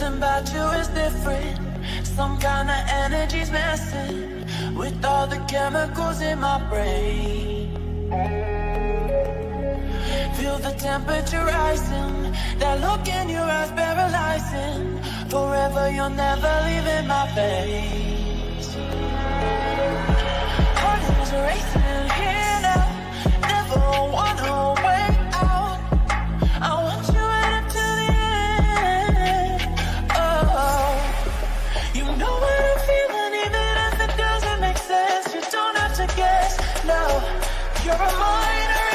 Something about you is different. Some kind of energy's messing with all the chemicals in my brain. Feel the temperature rising. That look in your eyes paralyzing. Forever you're never leaving my face. Heart is racing here now. Never wanna wait out. I want you right up to the end. Oh, you know what I'm feeling, even if it doesn't make sense. You don't have to guess. No, you're a mind reader.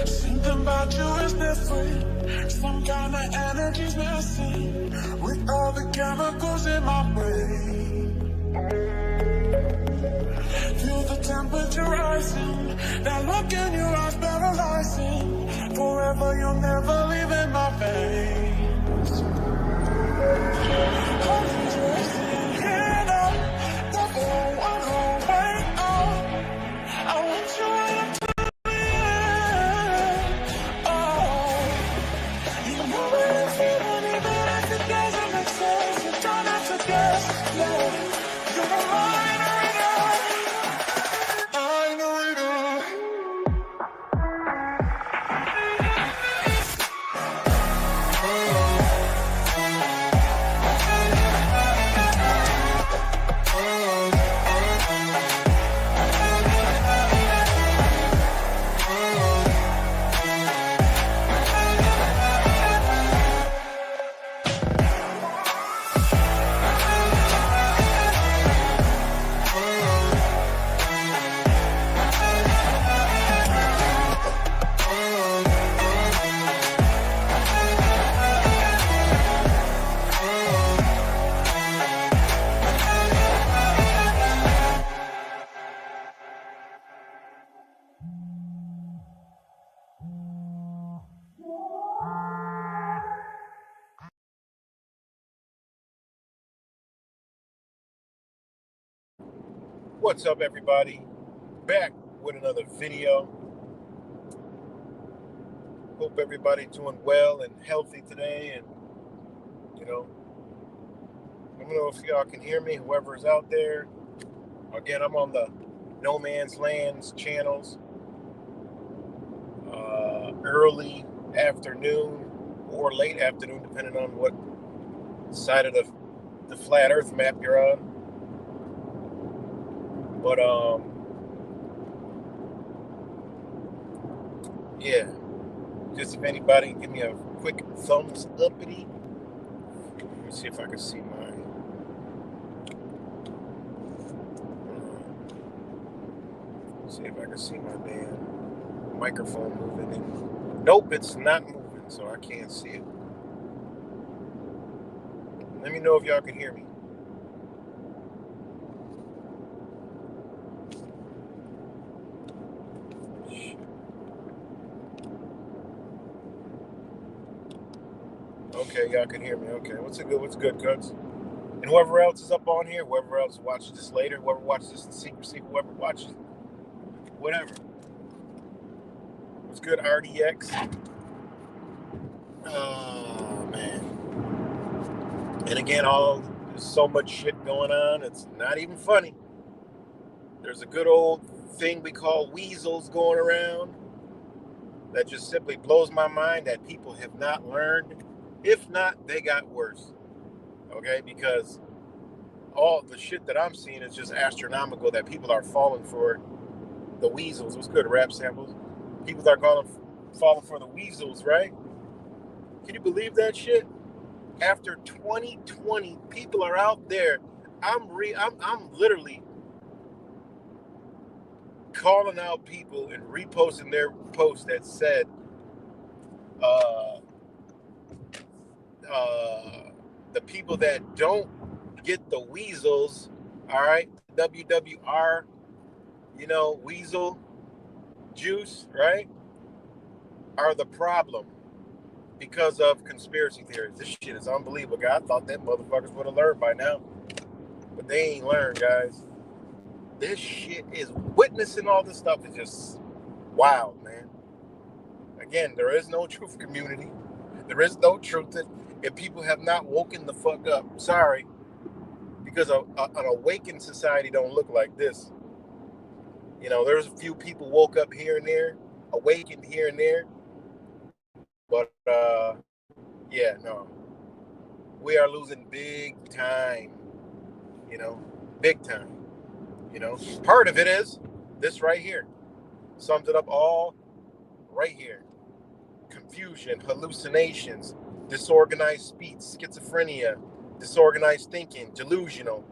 Something about you is different. Some kind of energy's messing with all the chemicals in my brain. Feel the temperature rising. That look in your eyes paralyzing. Forever you'll never leave in my veins. Heart is racing here now. Never wanna wait out. I want you right up to What's up, everybody? Back with another video. Hope everybody's doing well and healthy today. And I don't know if y'all can hear me, whoever's out there. Again, I'm on the No Man's Lands channels. Early afternoon or late afternoon, depending on what side of the flat earth map you're on. But yeah, just if anybody give me a quick thumbs uppity. Let me see if I can see mine. See if I can see my damn microphone moving. Nope, it's not moving, so I can't see it. Let me know if y'all can hear me. Okay, y'all can hear me. Okay, what's good, cuz? And whoever else is up on here, whoever else watches this later, whoever watches this in secrecy, whoever watches, whatever. What's good, RDX? Oh, man. And again, there's so much shit going on, it's not even funny. There's a good old thing we call weasels going around that just simply blows my mind that people have not learned. If not, they got worse. Okay, because all the shit that I'm seeing is just astronomical that people are falling for the weasels. What's good, rap samples? People are falling for the weasels, right? Can you believe that shit? After 2020, people are out there. I'm literally calling out people and reposting their posts that said uh, the people that don't get the weasels, all right, WWR, weasel juice, right, are the problem because of conspiracy theories. This shit is unbelievable, guys. I thought that motherfuckers would have learned by now, but they ain't learned, guys. This shit is witnessing all this stuff is just wild, man. Again, there is no truth community. There is no truth. If people have not woken the fuck up, sorry, because an awakened society don't look like this. There's a few people woke up here and there, awakened here and there, but yeah, no, we are losing big time. Big time. Part of it is this right here. Sums it up all right here. Confusion, hallucinations, disorganized speech, schizophrenia, disorganized thinking, delusional,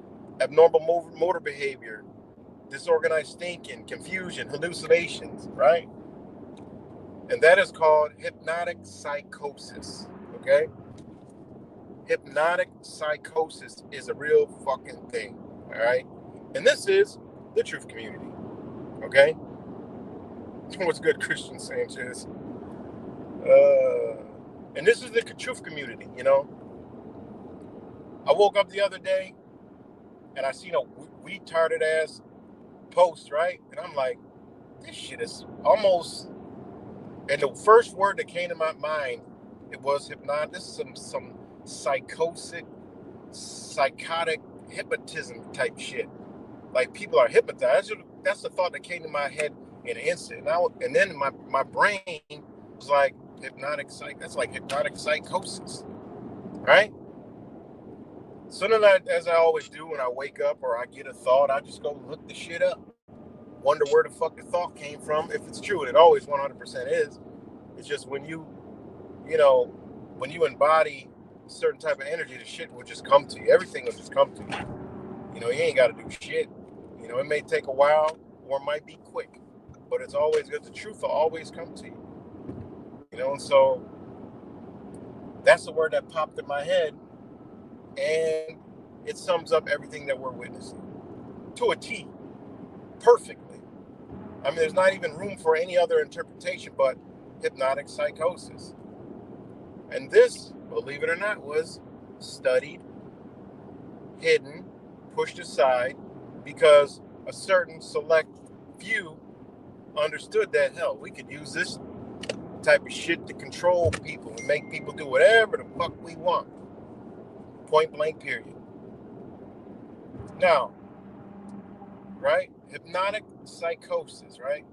abnormal motor behavior, disorganized thinking, confusion, hallucinations, right? And that is called hypnotic psychosis, okay? Hypnotic psychosis is a real fucking thing, all right? And this is the truth community, okay? What's good, Christian Sanchez? And this is the truth community, I woke up the other day and I seen a retarded ass post, right? And I'm like, this shit is almost. And the first word that came to my mind, it was hypnotic. This is some psychotic hypnotism type shit. Like people are hypnotized. That's the thought that came to my head in an instant. And then my brain was like, that's like hypnotic psychosis, right? So then as I always do when I wake up or I get a thought, I just go look the shit up. Wonder where the fuck the thought came from, if it's true. And it always 100% is. It's just when you embody a certain type of energy, the shit will just come to you. Everything will just come to you. You ain't got to do shit. It may take a while or it might be quick, but it's always good. The truth will always come to you. And so that's the word that popped in my head, and it sums up everything that we're witnessing to a T, perfectly. I mean, there's not even room for any other interpretation but hypnotic psychosis. And this, believe it or not, was studied, hidden, pushed aside, because a certain select few understood that, hell, we could use this type of shit to control people and make people do whatever the fuck we want. Point blank, period. Now, right, hypnotic psychosis, right,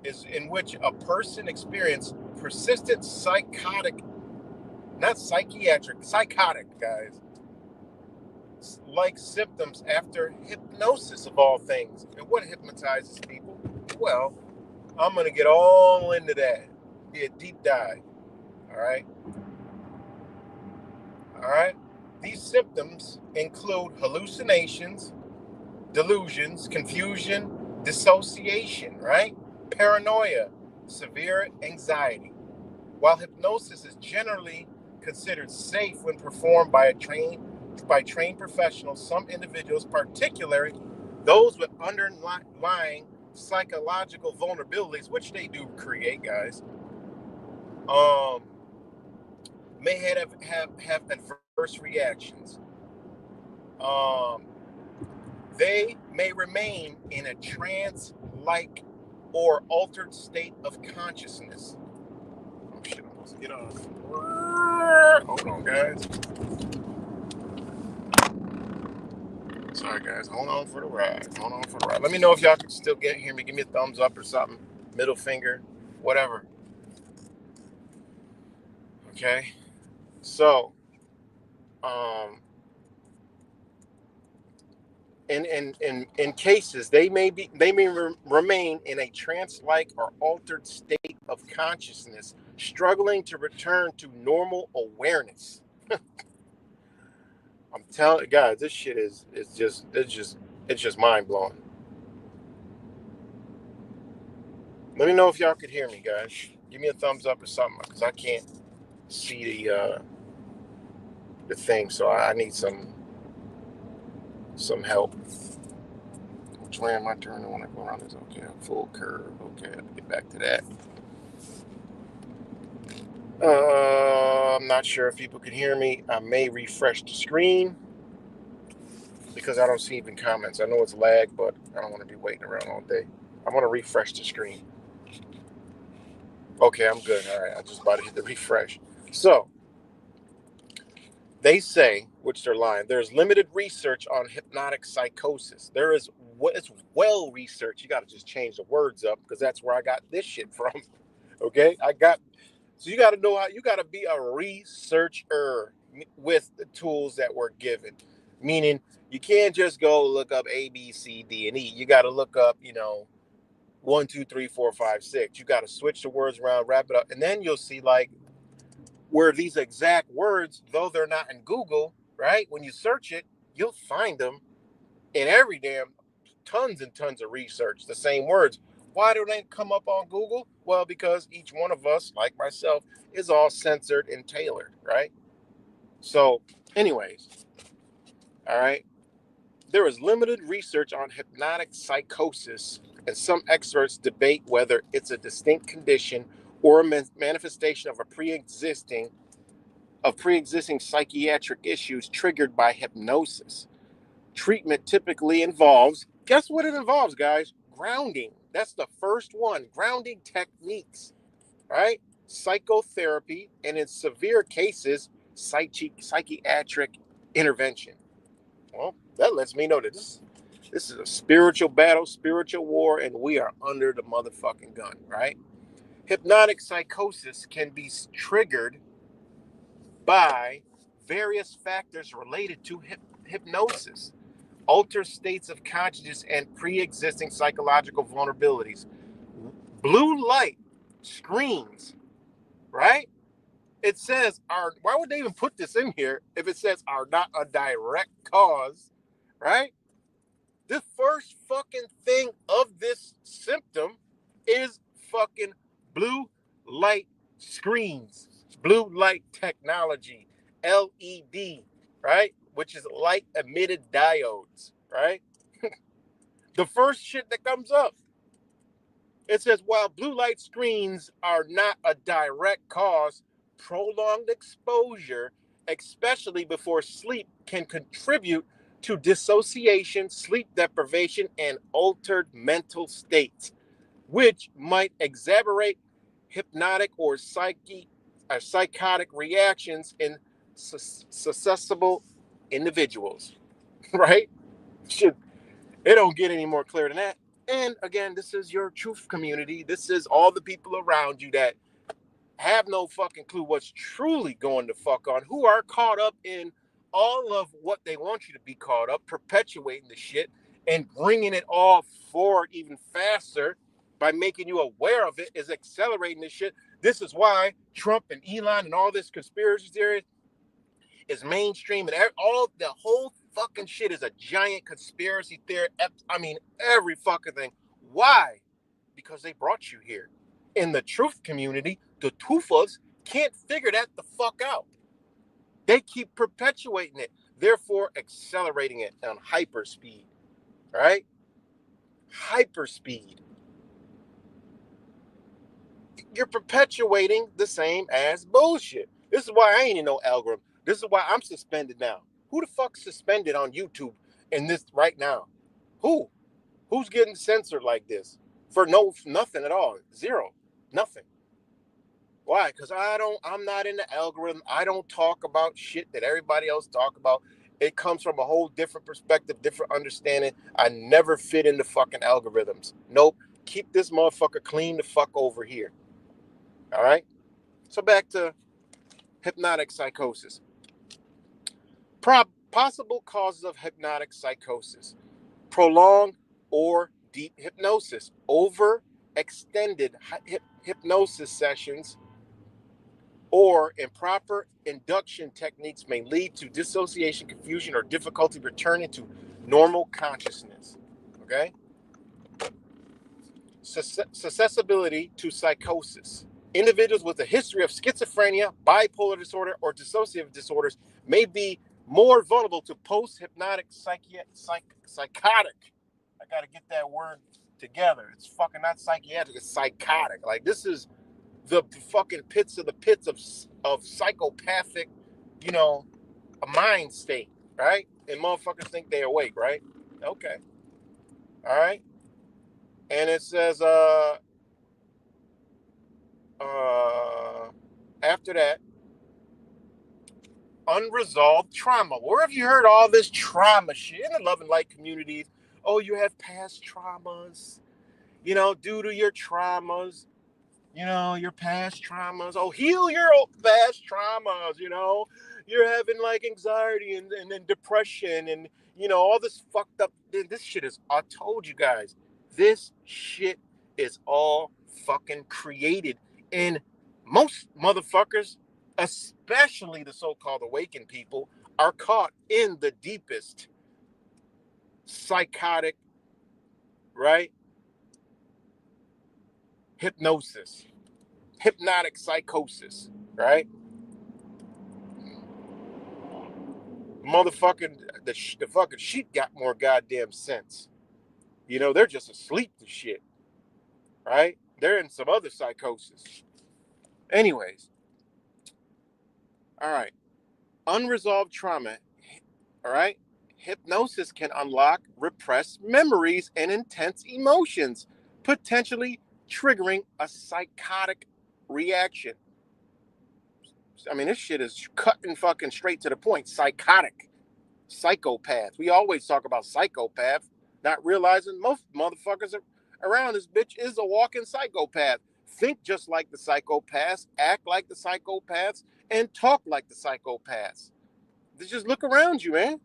is in which a person experiences persistent psychotic, not psychiatric, psychotic, guys, like symptoms after hypnosis of all things. And what hypnotizes people? Well, I'm going to get all into that. Be a deep dive. All right. These symptoms include hallucinations, delusions, confusion, dissociation, right? Paranoia, severe anxiety. While hypnosis is generally considered safe when performed by trained professionals, some individuals, particularly those with underlying psychological vulnerabilities, which they do create, guys, may have adverse reactions. They may remain in a trance-like or altered state of consciousness. Oh shit, I'm supposed to get off. Hold on, guys. Sorry, guys. Hold on for the ride. Let me know if y'all can still hear me. Give me a thumbs up or something. Middle finger, whatever. Okay. So, in cases, they may remain in a trance-like or altered state of consciousness, struggling to return to normal awareness. I'm telling you, guys, this shit is just mind blowing. Let me know if y'all could hear me, guys. Give me a thumbs up or something, because I can't see the thing, so I need some help. Which way am I turning when I go around this? Okay, full curve. Okay, let me get back to that. I'm not sure if people can hear me. I may refresh the screen because I don't see even comments. I know it's lag, but I don't want to be waiting around all day. I want to refresh the screen. Okay, I'm good. All right, I just about to hit the refresh. So, they say, which they're lying, there's limited research on hypnotic psychosis. It's well researched. You got to just change the words up, because that's where I got this shit from. Okay, so you got to know how, you got to be a researcher with the tools that we're given. Meaning, you can't just go look up A, B, C, D, and E. You got to look up, 1, 2, 3, 4, 5, 6. You got to switch the words around, wrap it up, and then you'll see like where these exact words, though they're not in Google, right? When you search it, you'll find them in every damn tons and tons of research, the same words. Why do they come up on Google? Well, because each one of us, like myself, is all censored and tailored, right? So, anyways, all right. There is limited research on hypnotic psychosis, and some experts debate whether it's a distinct condition or a manifestation of pre-existing psychiatric issues triggered by hypnosis. Treatment typically involves, guess what it involves, guys? Grounding. That's the first one. Grounding techniques, right? Psychotherapy, and in severe cases, psychiatric intervention. Well, that lets me know that this is a spiritual battle, spiritual war, and we are under the motherfucking gun, right? Hypnotic psychosis can be triggered by various factors related to hypnosis, altered states of consciousness, and pre-existing psychological vulnerabilities. Blue light screens, right? It says why would they even put this in here if it says are not a direct cause, right? The first fucking thing of this symptom is fucking blue light screens, blue light technology, LED, right? Which is light emitted diodes, right? The first shit that comes up. It says, while blue light screens are not a direct cause, prolonged exposure, especially before sleep, can contribute to dissociation, sleep deprivation, and altered mental states, which might exacerbate hypnotic or psychotic reactions in susceptible individuals, right? It don't get any more clear than that. And again, this is your truth community. This is all the people around you that have no fucking clue what's truly going to fuck on, who are caught up in all of what they want you to be caught up, perpetuating the shit and bringing it all forward even faster by making you aware of it, is accelerating this shit. This is why Trump and Elon and all this conspiracy theory is mainstream, and the whole fucking shit is a giant conspiracy theory. I mean, every fucking thing. Why? Because they brought you here. In the truth community, the TUFAs can't figure that the fuck out. They keep perpetuating it, therefore accelerating it on hyperspeed, right? Hyperspeed. You're perpetuating the same as bullshit. This is why I ain't in no algorithm. This is why I'm suspended now. Who the fuck's suspended on YouTube in this right now? Who? Who's getting censored like this? For nothing at all. Zero. Nothing. Why? Because I'm not in the algorithm. I don't talk about shit that everybody else talk about. It comes from a whole different perspective, different understanding. I never fit into fucking algorithms. Nope. Keep this motherfucker clean the fuck over here. All right? So back to hypnotic psychosis. Possible causes of hypnotic psychosis: prolonged or deep hypnosis, overextended hypnosis sessions, or improper induction techniques may lead to dissociation, confusion, or difficulty returning to normal consciousness. Okay? Susceptibility to psychosis. Individuals with a history of schizophrenia, bipolar disorder, or dissociative disorders may be more vulnerable to post-hypnotic psychotic. I got to get that word together. It's fucking not psychiatric, it's psychotic. Like, this is the fucking pits of the pits of psychopathic, you know, a mind state, right? And motherfuckers think they're awake, right? Okay. All right. And it says, after that, unresolved trauma. Where have you heard all this trauma shit in the love and light communities? Oh, you have past traumas, you know, due to your traumas, you know, your past traumas. Oh, heal your past traumas, you know. You're having like anxiety and depression and, you know, all this fucked up. This shit is, I told you guys, this shit is all fucking created. And most motherfuckers, especially the so-called awakened people, are caught in the deepest psychotic, right? Hypnosis, hypnotic psychosis, right? Motherfucking, the fucking sheep got more goddamn sense. You know, they're just asleep to shit, right? They're in some other psychosis. Anyways, all right. Unresolved trauma, all right? Hypnosis can unlock repressed memories and intense emotions, potentially triggering a psychotic reaction. I mean, this shit is cutting fucking straight to the point. Psychotic. Psychopath. We always talk about psychopath, not realizing most motherfuckers around this bitch is a walking psychopath. Think just like the psychopaths, act like the psychopaths, and talk like the psychopaths. Just look around you, man.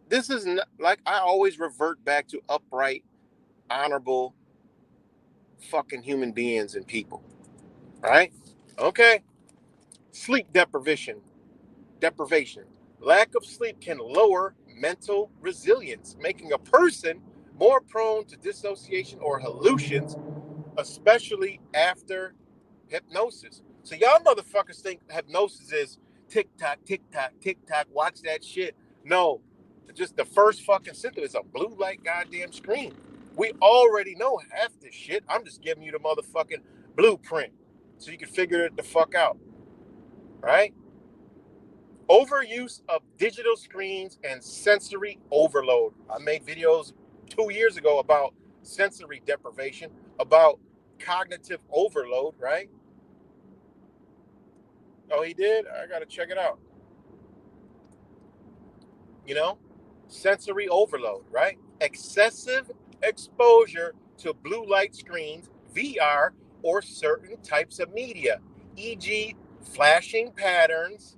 This is not, like, I always revert back to upright, honorable fucking human beings and people. All right? Okay. Sleep deprivation. Lack of sleep can lower mental resilience, making a person more prone to dissociation or hallucinations, especially after hypnosis. So y'all motherfuckers think hypnosis is tick tock, watch that shit. No, just the first fucking symptom is a blue light goddamn screen. We already know half this shit. I'm just giving you the motherfucking blueprint so you can figure it the fuck out. Right? Overuse of digital screens and sensory overload. I made videos 2 years ago about sensory deprivation, about cognitive overload, right? Oh, he did? I got to check it out. You know, sensory overload, right? Excessive exposure to blue light screens, VR, or certain types of media, e.g., flashing patterns,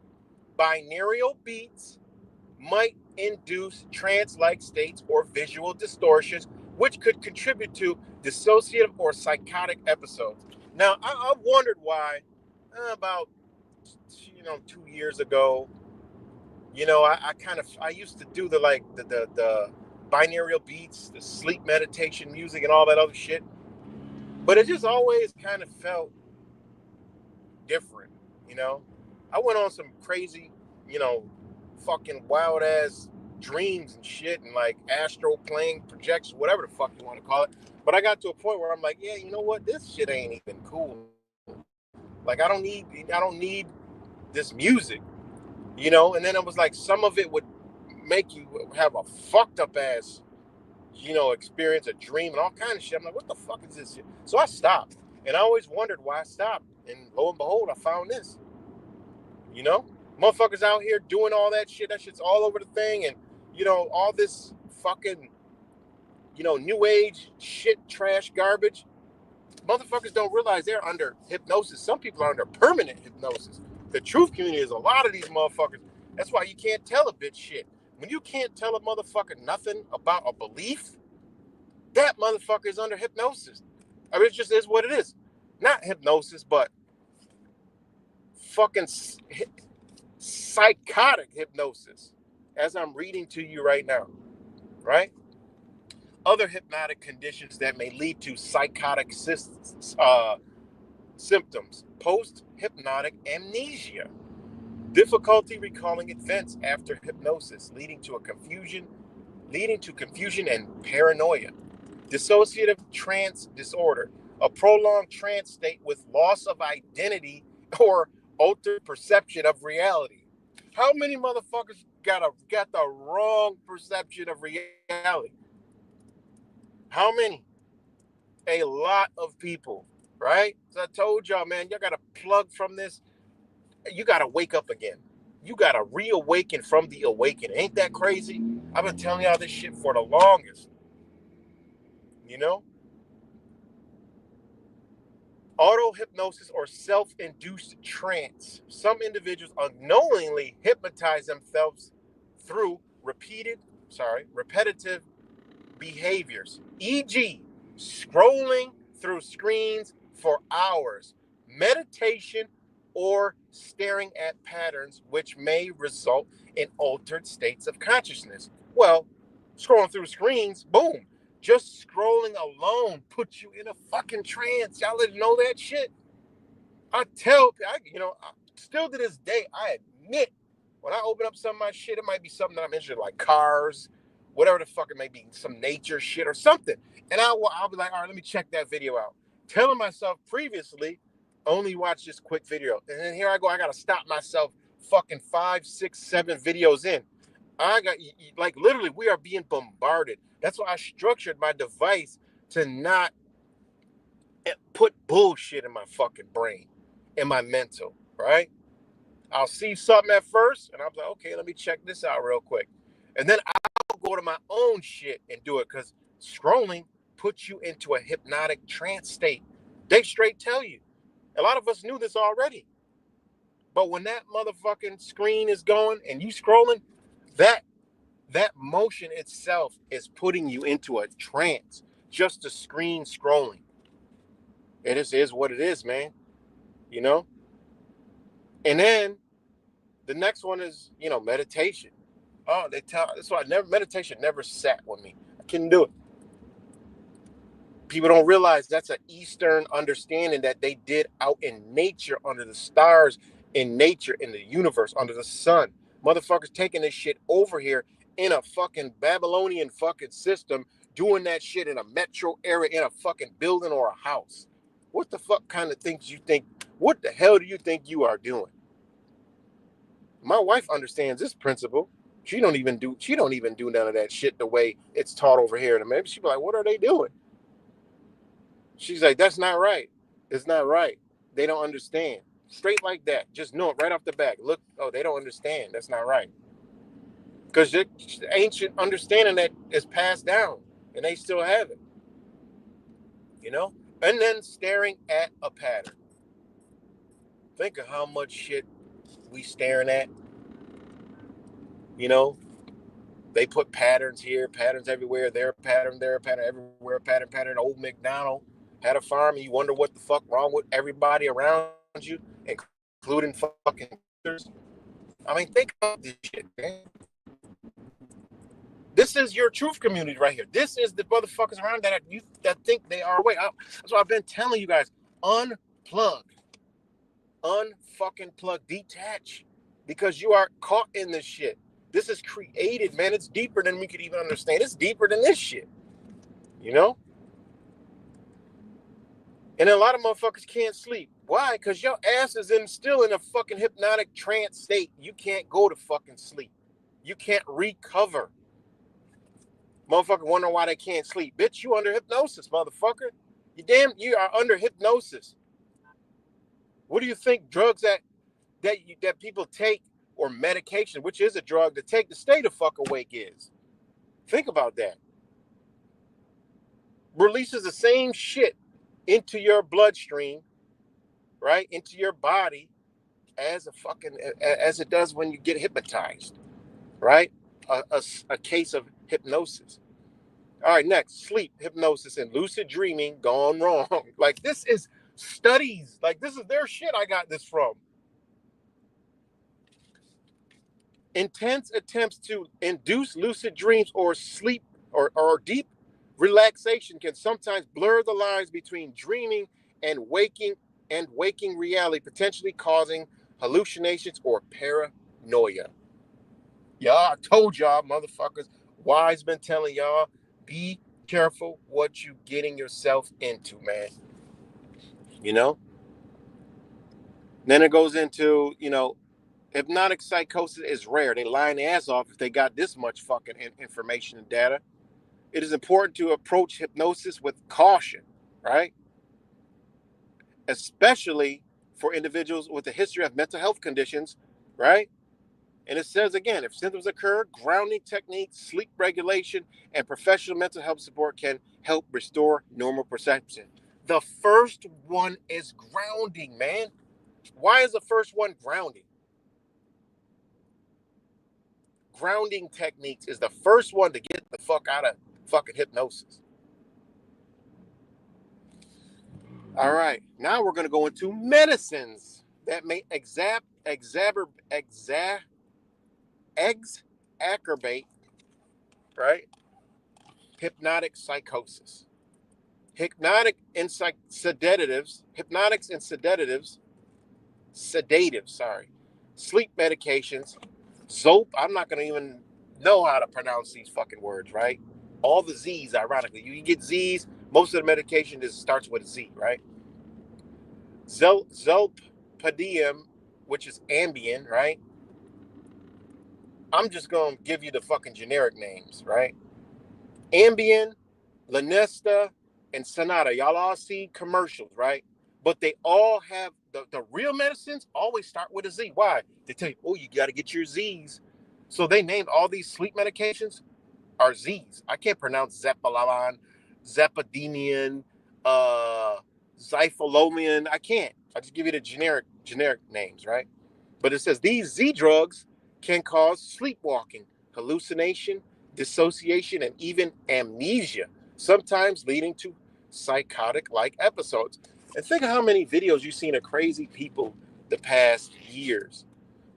binaural beats, might induce trance-like states or visual distortions, which could contribute to dissociative or psychotic episodes. Now, I wondered why about 2 years ago, I used to do the binaural beats, the sleep meditation music, and all that other shit, but it just always kind of felt different. I went on some crazy, fucking wild ass dreams and shit, and like astral plane projections, whatever the fuck you want to call it. But I got to a point where I'm like, yeah, you know what? This shit ain't even cool. Like, I don't need this music, And then it was like some of it would make you have a fucked up ass, experience, a dream, and all kind of shit. I'm like, what the fuck is this shit? So I stopped, and I always wondered why I stopped. And lo and behold, I found this. Motherfuckers out here doing all that shit. That shit's all over the thing, and all this fucking, new age shit, trash, garbage. Motherfuckers don't realize they're under hypnosis. Some people are under permanent hypnosis. The truth community is a lot of these motherfuckers. That's why you can't tell a bitch shit. When you can't tell a motherfucker nothing about a belief, that motherfucker is under hypnosis. I mean, it just is what it is. Not hypnosis, but fucking psychotic hypnosis, as I'm reading to you right now, right? Other hypnotic conditions that may lead to psychotic Symptoms: post-hypnotic amnesia, difficulty recalling events after hypnosis, leading to confusion and paranoia. Dissociative trance disorder, a prolonged trance state with loss of identity or altered perception of reality. How many motherfuckers got the wrong perception of reality? How many? A lot of people, right? So I told y'all, man, y'all got to plug from this. You got to wake up again. You got to reawaken from the awakening. Ain't that crazy? I've been telling y'all this shit for the longest. You know? Auto-hypnosis or self-induced trance. Some individuals unknowingly hypnotize themselves through repetitive behaviors, e.g., scrolling through screens for hours, meditation, or staring at patterns which may result in altered states of consciousness. Well, scrolling through screens, boom. Just scrolling alone puts you in a fucking trance. Y'all didn't know that shit? Still to this day, I admit, when I open up some of my shit, it might be something that I'm interested in, like cars, whatever the fuck it may be, some nature shit or something. And I'll be like, all right, let me check that video out. Telling myself previously, only watch this quick video. And then here I go, I got to stop myself fucking 5, 6, 7 videos in. Like, literally, we are being bombarded. That's why I structured my device to not put bullshit in my fucking brain, in my mental, right? I'll see something at first, and I'm like, okay, let me check this out real quick. And then I'll go to my own shit and do it, because scrolling puts you into a hypnotic trance state. They straight tell you. A lot of us knew this already. But when that motherfucking screen is going and you scrolling, that motion itself is putting you into a trance. Just the screen scrolling. It is what it is, man. You know? And then the next one is, meditation. Oh, that's why meditation never sat with me. I couldn't do it. People don't realize that's an Eastern understanding that they did out in nature, under the stars, in nature, in the universe, under the sun. Motherfuckers taking this shit over here in a fucking Babylonian fucking system, doing that shit in a metro area, in a fucking building or a house. What the fuck kind of things you think? What the hell do you think you are doing? My wife understands this principle. She don't even do none of that shit the way it's taught over here. And maybe she'd be like, what are they doing? She's like, that's not right. It's not right. They don't understand. Straight like that. Just know it right off the bat. Look, they don't understand. That's not right. Because the ancient understanding that is passed down, and they still have it. And then staring at a pattern. Think of how much shit we staring at. They put patterns here, patterns everywhere. There a pattern everywhere. Pattern. Old McDonald had a farm, and you wonder what the fuck wrong with everybody around you, including fucking. I mean, think about this shit, man. This is your truth community right here. This is the motherfuckers around that think they are awake. That's what I've been telling you guys. Unplug. Unfucking plug. Detach. Because you are caught in this shit. This is created, man. It's deeper than we could even understand. It's deeper than this shit. And a lot of motherfuckers can't sleep. Why? Because your ass is still in a fucking hypnotic trance state. You can't go to fucking sleep. You can't recover. Motherfucker wonder why they can't sleep. Bitch, you under hypnosis, motherfucker. You are under hypnosis. What do you think drugs that people take, or medication, which is a drug to take to stay the fuck awake, is? Think about that. Releases the same shit into your bloodstream, right? Into your body as it does when you get hypnotized, right? A case of hypnosis. All right, next, sleep, hypnosis, and lucid dreaming gone wrong. Like, this is studies. Like, this is their shit I got this from. Intense attempts to induce lucid dreams or sleep or deep relaxation can sometimes blur the lines between dreaming and waking and waking reality, potentially causing hallucinations or paranoia. Y'all, I told y'all, motherfuckers, wise been telling y'all, be careful what you getting yourself into, man. You know? Then it goes into, hypnotic psychosis is rare. They lying their ass off if they got this much fucking information and data. It is important to approach hypnosis with caution, right? Especially for individuals with a history of mental health conditions, right? And it says again, if symptoms occur, grounding techniques, sleep regulation, and professional mental health support can help restore normal perception. The first one is grounding, man. Why is the first one grounding? Grounding techniques is the first one to get the fuck out of fucking hypnosis. All right, now we're going to go into medicines that may exacerbate, right? Hypnotic psychosis. Hypnotics and sedatives, sleep medications, Zope. I'm not going to even know how to pronounce these fucking words, right? All the Z's, ironically. You get Z's, most of the medication just starts with a Z, right? Zolpidem, which is Ambien, right? I'm just going to give you the fucking generic names, right? Ambien, Lanesta, and Sonata. Y'all all see commercials, right? But they all have the real medicines always start with a Z. Why? They tell you, oh, you got to get your Z's. So they named all these sleep medications are Z's. I can't pronounce Zepalan, Zepidemian, Zyphalomian. I can't. I just give you the generic names, right? But it says these Z drugs can cause sleepwalking, hallucination, dissociation, and even amnesia, sometimes leading to psychotic-like episodes. And think of how many videos you've seen of crazy people the past years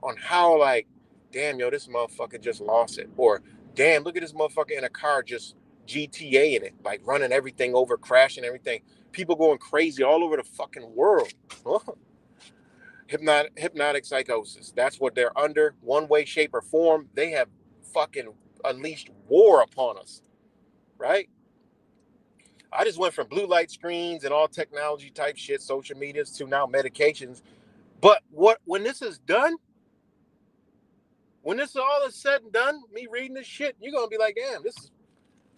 on how, like, damn, yo, this motherfucker just lost it. Or, damn, look at this motherfucker in a car just GTA in it, like running everything over, crashing everything. People going crazy all over the fucking world. Hypnotic psychosis. That's what they're under, one way, shape, or form. They have fucking unleashed war upon us, right? I just went from blue light screens and all technology type shit, social medias, to now medications. But when this is done, when this all is said and done, me reading this shit, you're gonna be like, damn, this is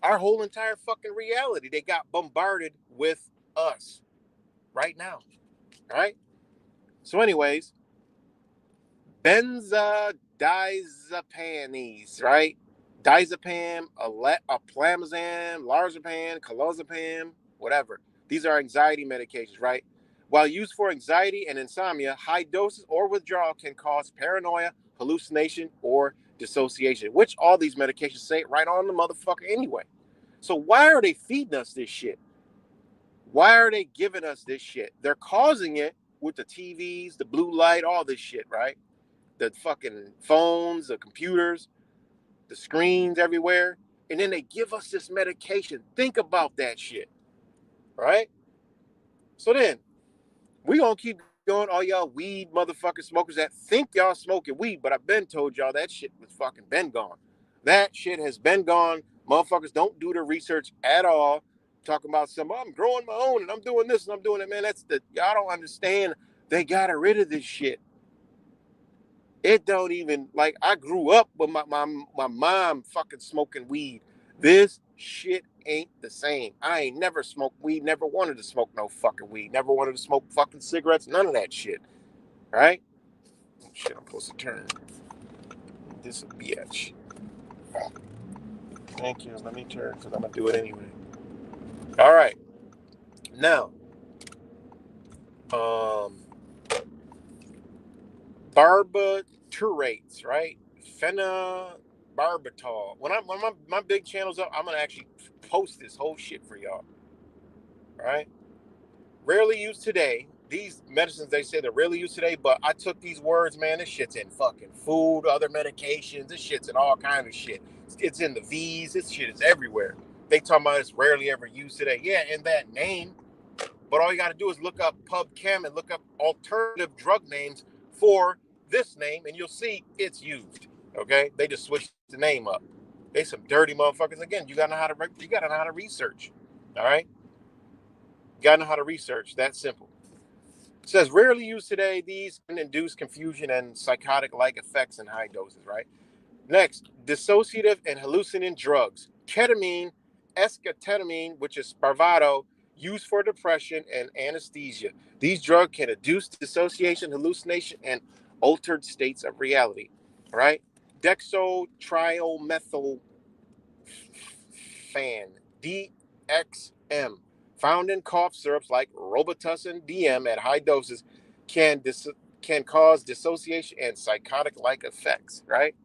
our whole entire fucking reality. They got bombarded with us right now, right? So, anyways, benzodiazepines, right? Diazepam, aplamazam, lorazepam, clozapam, whatever. These are anxiety medications, right? While used for anxiety and insomnia, high doses or withdrawal can cause paranoia, hallucination, or dissociation, which all these medications say it right on the motherfucker anyway. So why are they feeding us this shit? Why are they giving us this shit? They're causing it with the TVs, the blue light, all this shit, right? The fucking phones, the computers, the screens everywhere. And then they give us this medication. Think about that shit, right? So then, we gonna keep going, all y'all weed motherfucking smokers that think y'all smoking weed, but I've been told y'all that shit was fucking been gone. That shit has been gone. Motherfuckers don't do the research at all. Talking about I'm growing my own and I'm doing this and I'm doing it, man. Y'all don't understand. They got rid of this shit. It don't even, like, I grew up with my mom fucking smoking weed. This shit ain't the same. I ain't never smoked weed, never wanted to smoke no fucking weed, never wanted to smoke fucking cigarettes, none of that shit. Right? Oh, shit, I'm supposed to turn. This a bitch. Thank you. Let me turn because I'm going to do it anyway. All right. Now, barbiturates, right? Phenobarbital. When my big channel's up, I'm gonna actually post this whole shit for y'all. All right. Rarely used today. These medicines, they say they're rarely used today, but I took these words, man. This shit's in fucking food, other medications. This shit's in all kinds of shit. It's in the V's. This shit is everywhere. They talking about it's rarely ever used today. Yeah, in that name. But all you got to do is look up PubChem and look up alternative drug names for this name, and you'll see it's used. Okay, they just switched the name up. They some dirty motherfuckers. Again, you gotta know how to research. All right, you gotta know how to research. That's simple. It says rarely used today. These can induce confusion and psychotic-like effects in high doses. Right. Next, dissociative and hallucinant drugs. Ketamine, esketamine, which is Spravato, used for depression and anesthesia. These drugs can induce dissociation, hallucination, and altered states of reality. All right? Dextrotrimethyl DXM, found in cough syrups like Robitussin DM at high doses, can cause dissociation and psychotic-like effects, right?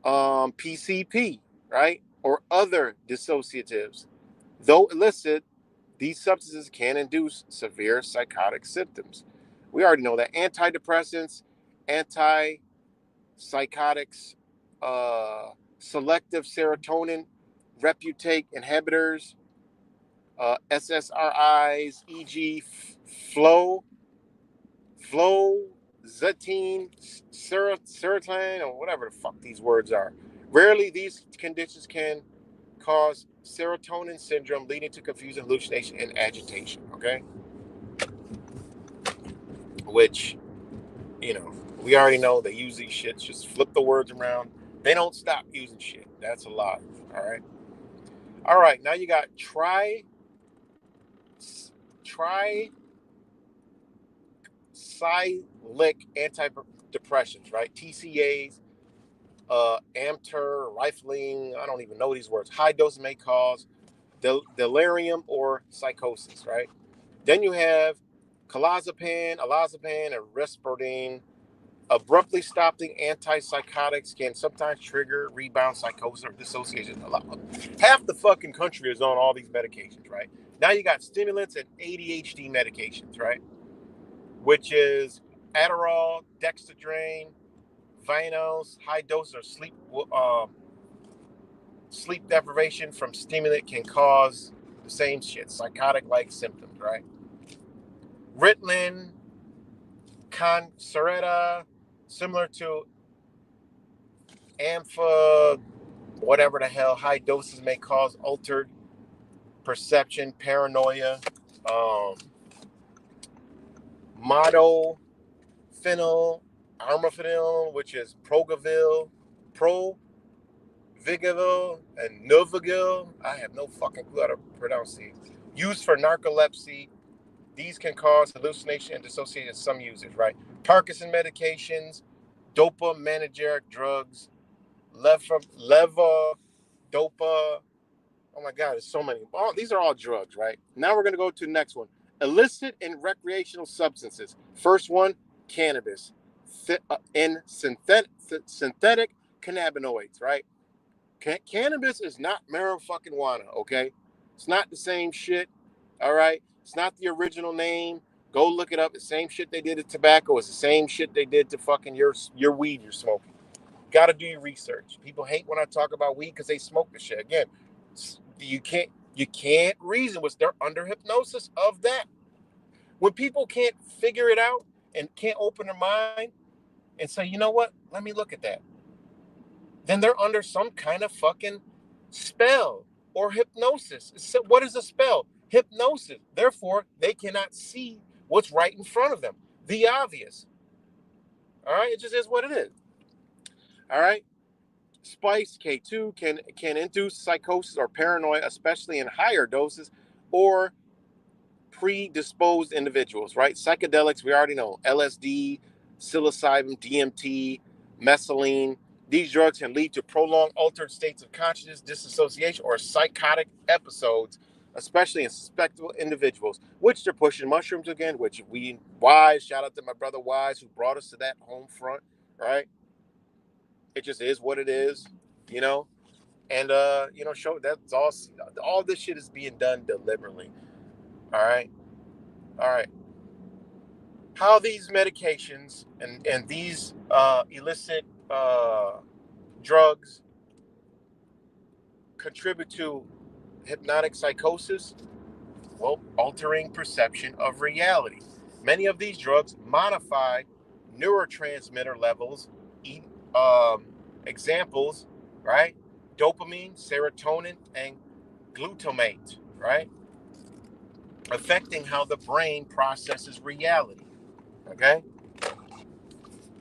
PCP, right? Or other dissociatives. Though illicit, these substances can induce severe psychotic symptoms. We already know that antidepressants, antipsychotics, selective serotonin reuptake inhibitors, SSRIs, e.g., fluoxetine, serotonin, or whatever the fuck these words are. Rarely, these conditions can cause serotonin syndrome, leading to confusion, hallucination, and agitation. Okay, which we already know they use these shits. Just flip the words around. They don't stop using shit. That's a lot. All right. Now you got tricyclic antidepressants, right? TCAs, Amter, Rifling. I don't even know these words. High dose may cause delirium or psychosis, right? Then you have clozapine, and risperidone. Abruptly stopping antipsychotics can sometimes trigger rebound psychosis or dissociation. Half the fucking country is on all these medications, right? Now you got stimulants and ADHD medications, right? Which is Adderall, Dexedrine, Vinos. High doses of sleep deprivation from stimulant can cause the same shit, psychotic-like symptoms, right? Ritalin, Concerta, similar to Ampha, whatever the hell. High doses may cause altered perception, paranoia. Modafinil, armodafinil, which is Provigil, and Novigil. I have no fucking clue how to pronounce these. Used for narcolepsy. These can cause hallucination and dissociation in some users, right? Parkinson medications, dopaminergic drugs, levodopa. Oh my God, there's so many. These are all drugs, right? Now we're going to go to the next one. Illicit and recreational substances. First one, cannabis. And synthetic cannabinoids, right? Cannabis is not marijuana, okay? It's not the same shit, all right? It's not the original name. Go look it up. The same shit they did to tobacco is the same shit they did to fucking your weed you're smoking. Got to do your research. People hate when I talk about weed because they smoke the shit. Again, you can't reason with. They're under hypnosis of that. When people can't figure it out and can't open their mind and say, you know what, let me look at that, then they're under some kind of fucking spell or hypnosis. So what is a spell? Hypnosis. Therefore, they cannot see what's right in front of them. The obvious. All right, it just is what it is. All right. Spice K2 can induce psychosis or paranoia, especially in higher doses or predisposed individuals, right? Psychedelics, we already know, LSD, psilocybin, DMT, mescaline. These drugs can lead to prolonged altered states of consciousness, disassociation, or psychotic episodes, especially in suspectable individuals, which they're pushing mushrooms again, which shout out to my brother Wise, who brought us to that home front, right? It just is what it is, you know? And, show that's all this shit is being done deliberately. All right. All right. How these medications and these illicit drugs contribute to hypnotic psychosis. Well, altering perception of reality. Many of these drugs modify neurotransmitter levels. Um, Examples, right? Dopamine, serotonin, and glutamate, right? Affecting how the brain processes reality. Okay?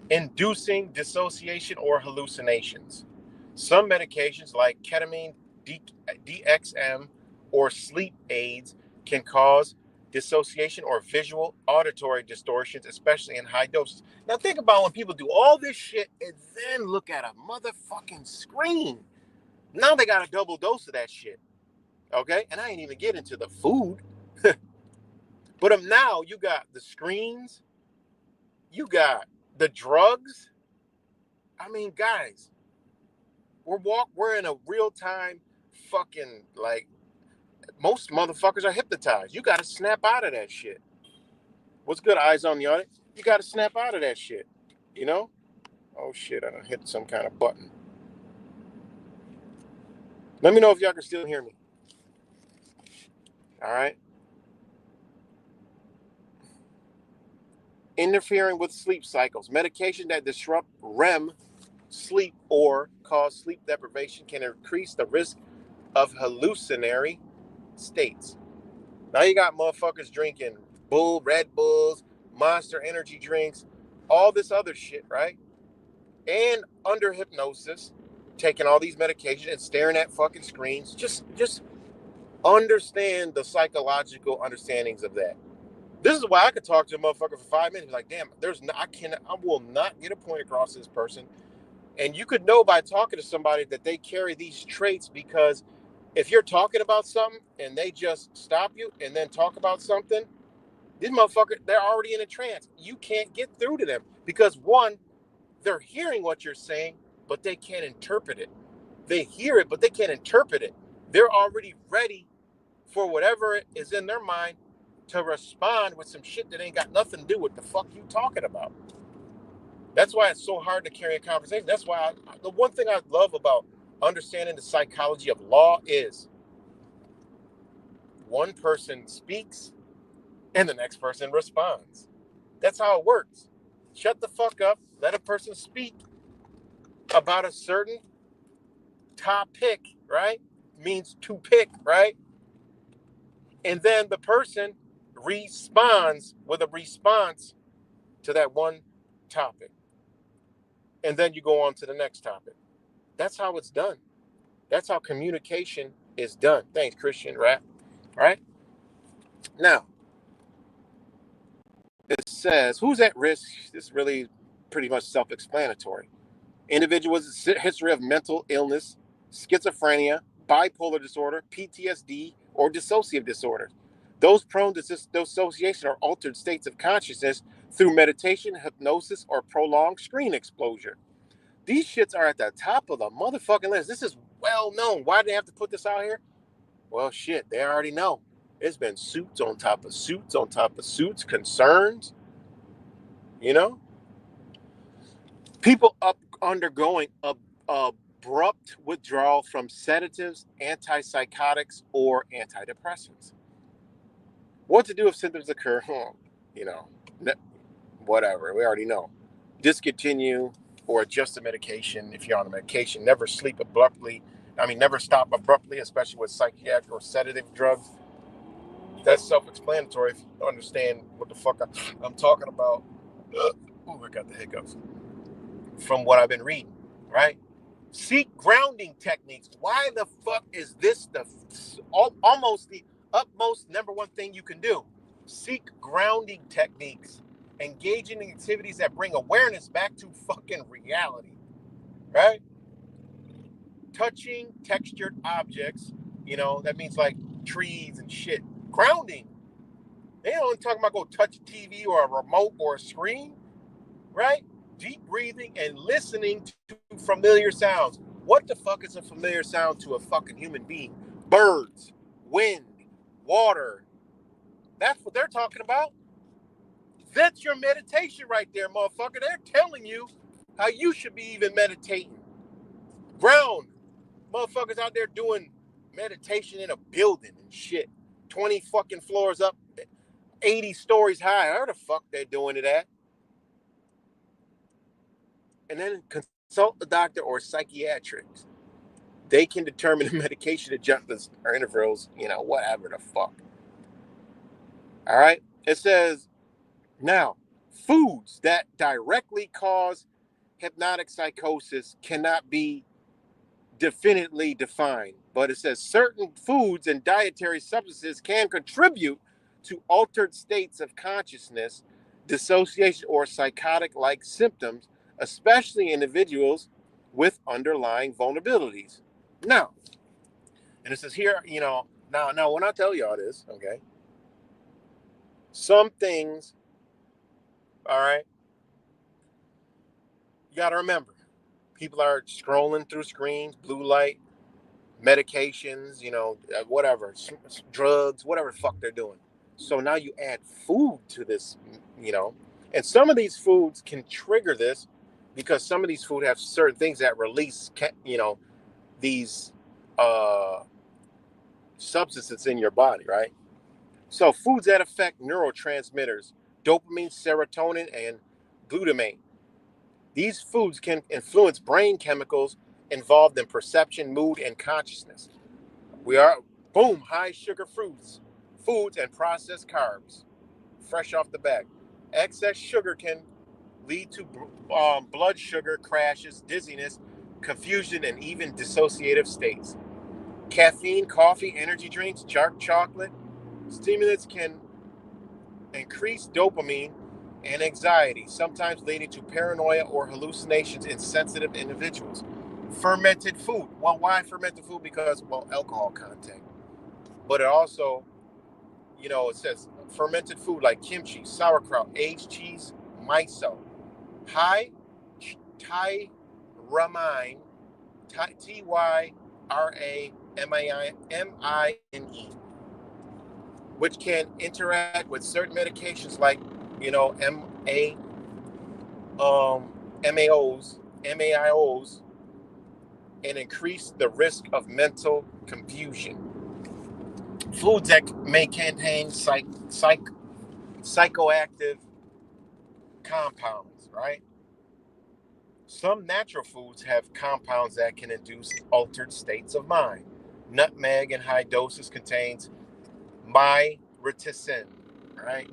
Inducing dissociation or hallucinations. Some medications like ketamine, DXM, or sleep aids can cause dissociation or visual auditory distortions, especially in high doses. Now think about when people do all this shit and then look at a motherfucking screen. Now they got a double dose of that shit. Okay? And I ain't even get into the food. But now you got the screens, you got the drugs. I mean, guys, we're in a real time fucking, like, most motherfuckers are hypnotized. You got to snap out of that shit. What's good, eyes on the audience? You got to snap out of that shit. You know? Oh shit! I done hit some kind of button. Let me know if y'all can still hear me. All right. Interfering with sleep cycles. Medication that disrupt REM sleep or cause sleep deprivation can increase the risk of hallucinatory states. Now you got motherfuckers drinking Red Bulls, Monster energy drinks, all this other shit, right? And under hypnosis, taking all these medications and staring at fucking screens. Just understand the psychological understandings of that. This is why I could talk to a motherfucker for 5 minutes. Like, damn, I will not get a point across to this person. And you could know by talking to somebody that they carry these traits, because if you're talking about something and they just stop you and then talk about something, these motherfuckers, they're already in a trance. You can't get through to them because, one, they're hearing what you're saying, but they can't interpret it. They hear it, but they can't interpret it. They're already ready for whatever is in their mind to respond with some shit that ain't got nothing to do with the fuck you talking about. That's why it's so hard to carry a conversation. That's why the one thing I love about understanding the psychology of law is one person speaks and the next person responds. That's how it works. Shut the fuck up, let a person speak about a certain topic, right? Means to pick, right? And then the person responds with a response to that one topic. And then you go on to the next topic. That's how it's done. That's how communication is done. Thanks, Christian Rap. All right. Now, it says, who's at risk? This is really pretty much self-explanatory. Individuals with a history of mental illness, schizophrenia, bipolar disorder, PTSD, or dissociative disorder. Those prone to dissociation or altered states of consciousness through meditation, hypnosis, or prolonged screen exposure. These shits are at the top of the motherfucking list. This is well known. Why do they have to put this out here? Well, shit, they already know. It's been suits on top of suits on top of suits, concerns, you know? People undergoing abrupt withdrawal from sedatives, antipsychotics, or antidepressants. What to do if symptoms occur? You know, whatever. We already know. Discontinue or adjust the medication if you're on a medication. Never sleep abruptly. Never stop abruptly, especially with psychiatric or sedative drugs. That's self-explanatory if you understand what the fuck I'm talking about. Oh, I got the hiccups from what I've been reading, right? Seek grounding techniques. Why the fuck is this almost the utmost number one thing you can do? Seek grounding techniques. Engaging in activities that bring awareness back to fucking reality, right? Touching textured objects, that means like trees and shit. Grounding. They don't talk about go touch a TV or a remote or a screen, right? Deep breathing and listening to familiar sounds. What the fuck is a familiar sound to a fucking human being? Birds, wind, water. That's what they're talking about. That's your meditation right there, motherfucker. They're telling you how you should be even meditating. Ground. Motherfuckers out there doing meditation in a building and shit. 20 fucking floors up, 80 stories high. How the fuck they're doing it at? And then consult the doctor or psychiatrics. They can determine the medication adjustments or intervals, whatever the fuck. All right. It says, now, foods that directly cause hypnotic psychosis cannot be definitely defined, but it says certain foods and dietary substances can contribute to altered states of consciousness, dissociation, or psychotic-like symptoms, especially individuals with underlying vulnerabilities. Now, and it says here, now when I tell you all this, okay, some things, all right, you got to remember, people are scrolling through screens, blue light, medications, whatever, drugs, whatever the fuck they're doing. So now you add food to this, and some of these foods can trigger this because some of these food have certain things that release, these substances in your body, right? So foods that affect neurotransmitters, dopamine, serotonin, and glutamate. These foods can influence brain chemicals involved in perception, mood, and consciousness. We are, boom, high sugar foods and processed carbs, fresh off the bag. Excess sugar can lead to blood sugar crashes, dizziness, confusion, and even dissociative states. Caffeine, coffee, energy drinks, dark chocolate, stimulants can increase dopamine and anxiety, sometimes leading to paranoia or hallucinations in sensitive individuals. Fermented food. Well, why fermented food? Because, alcohol content. But it also, it says fermented food like kimchi, sauerkraut, aged cheese, miso, high tyramine, tyramine, which can interact with certain medications like, MAIOs, and increase the risk of mental confusion. Foods that may contain psychoactive compounds, right? Some natural foods have compounds that can induce altered states of mind. Nutmeg in high doses contains myriticin, right?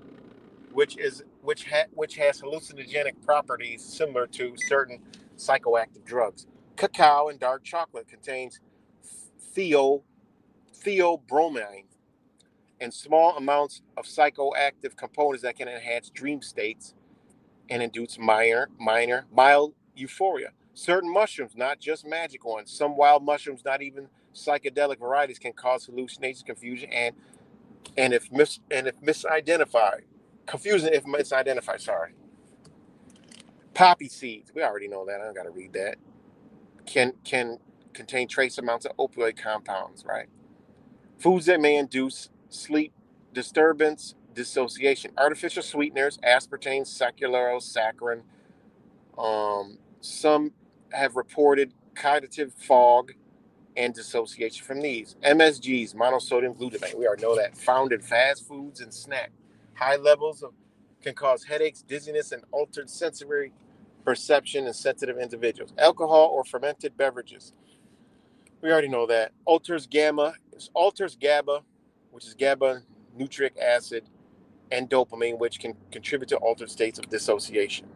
Which has hallucinogenic properties similar to certain psychoactive drugs. Cacao and dark chocolate contains theobromine and small amounts of psychoactive components that can enhance dream states and induce mild euphoria. Certain mushrooms, not just magic ones, some wild mushrooms, not even psychedelic varieties, can cause hallucinations, confusion, and if misidentified, confusion if misidentified. Sorry. Poppy seeds, we already know that. I don't got to read that. Can contain trace amounts of opioid compounds, right? Foods that may induce sleep disturbance, dissociation, artificial sweeteners, aspartame, sucralose, saccharin. Some have reported cognitive fog and dissociation from these. MSGs, monosodium glutamate, we already know that, found in fast foods and snacks. High levels can cause headaches, dizziness, and altered sensory perception in sensitive individuals. Alcohol or fermented beverages, we already know that. Alters GABA, which is GABA nucleic acid, and dopamine, which can contribute to altered states of dissociation.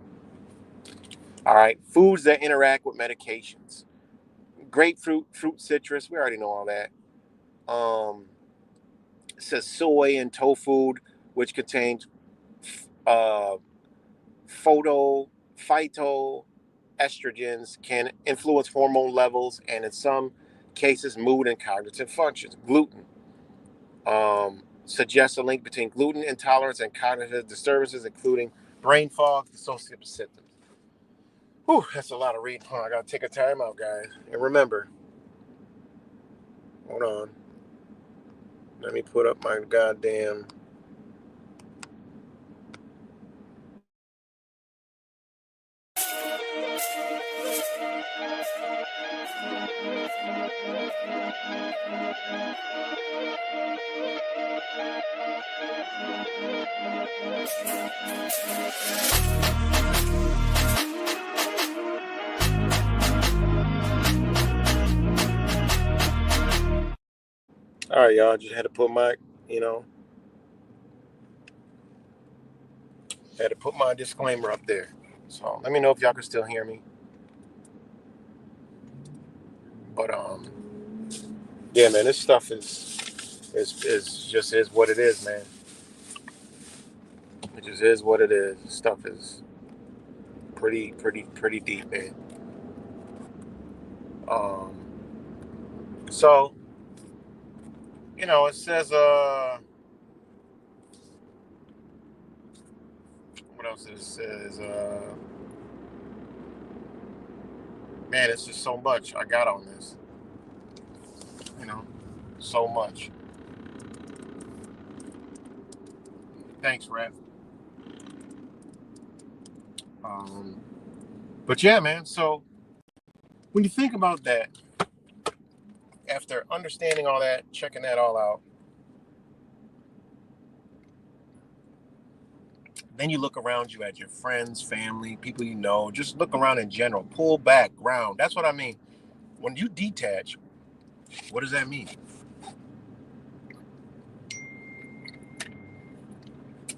All right, foods that interact with medications. Grapefruit, fruit, citrus, we already know all that. It says soy and tofu, which contains uh, phytoestrogens, can influence hormone levels and in some cases mood and cognitive functions. Gluten suggests a link between gluten intolerance and cognitive disturbances, including brain fog, dissociative symptoms. Whew, that's a lot of reading. I gotta take a time out, guys. And remember, hold on. Let me put up my goddamn. All right, y'all. Just had to put my, you know, had to put my disclaimer up there. So let me know if y'all can still hear me. But yeah, man, this stuff is just is what it is, man. It just is what it is. This stuff is pretty deep, man. Um, so you know, it says what else it says man, it's just so much I got on this. You know, so much. Thanks, Rev. Um, but yeah, man. So when you think about that, after understanding all that, checking that all out, then you look around you at your friends, family, people you know. Just look around in general. Pull back, ground. That's what I mean. When you detach, what does that mean?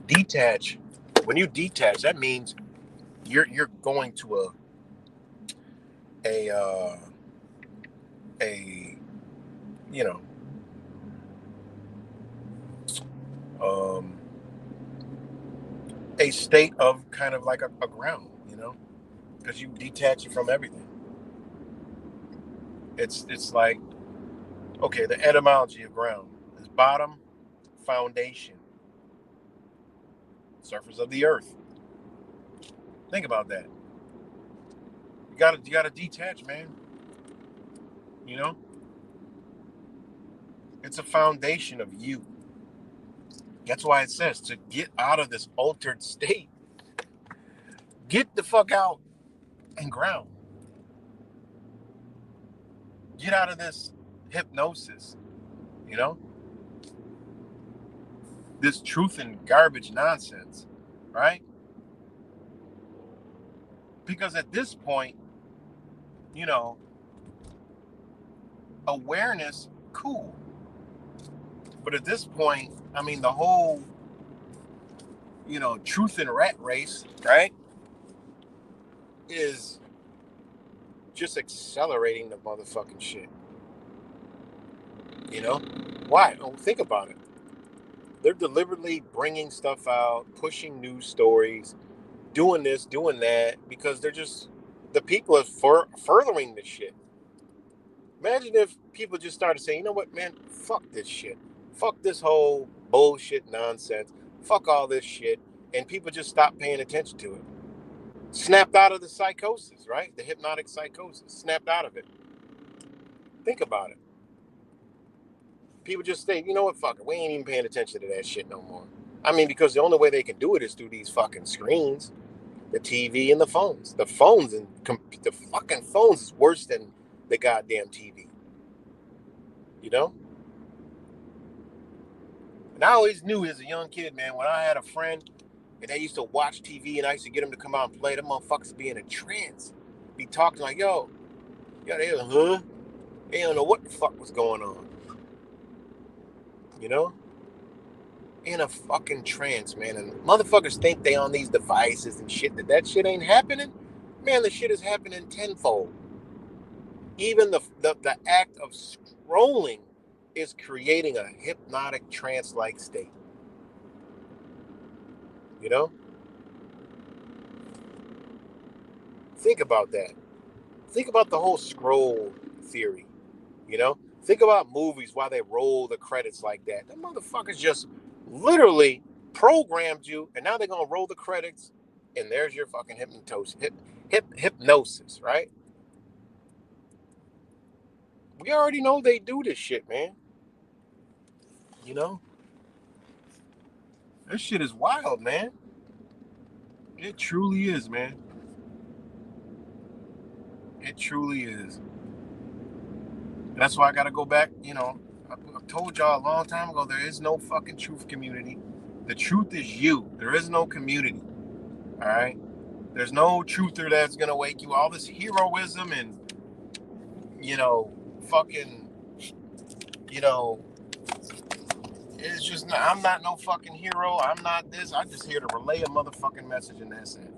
Detach. When you detach, that means you're going to a a you know um, a state of kind of like a ground, you know, because you detach it from everything. It's like, okay, the etymology of ground is bottom, foundation, surface of the earth. Think about that. You gotta detach, man. You know, it's a foundation of you. That's why it says to get out of this altered state, get the fuck out and ground. Get out of this hypnosis, you know, this truth and garbage nonsense, right? Because at this point, you know, awareness, cool. But at this point, I mean, the whole, you know, truth and rat race, right, is just accelerating the motherfucking shit. You know? Why? Oh, think about it. They're deliberately bringing stuff out, pushing news stories, doing this, doing that, because they're just, the people are furthering this shit. Imagine if people just started saying, you know what, man, fuck this shit. Fuck this whole bullshit nonsense. Fuck all this shit. And people just stopped paying attention to it. Snapped out of the psychosis, right? The hypnotic psychosis. Snapped out of it. Think about it. People just say, you know what, fuck it. We ain't even paying attention to that shit no more. I mean, because the only way they can do it is through these fucking screens, the TV and the phones. The phones and the fucking phones is worse than the goddamn TV. You know? And I always knew as a young kid, man, when I had a friend and they used to watch TV and I used to get them to come out and play, them motherfuckers be in a trance. Be talking like, yo, they like, huh? They don't know what the fuck was going on. You know? In a fucking trance, man. And motherfuckers think they on these devices and shit, that shit ain't happening. Man, the shit is happening tenfold. Even the act of scrolling is creating a hypnotic trance-like state. You know? Think about that. Think about the whole scroll theory. You know? Think about movies while they roll the credits like that. The motherfuckers just literally programmed you, and now they're gonna roll the credits, and there's your fucking hypnosis, right? We already know they do this shit, man. You know? This shit is wild, man. It truly is, man. It truly is. That's why I got to go back. I told y'all a long time ago, there is no fucking truth community. The truth is you. There is no community. All right? There's no truther that's going to wake you. All this heroism and, fucking, it's just not, I'm not no fucking hero. I'm not this. I'm just here to relay a motherfucking message, and that's it.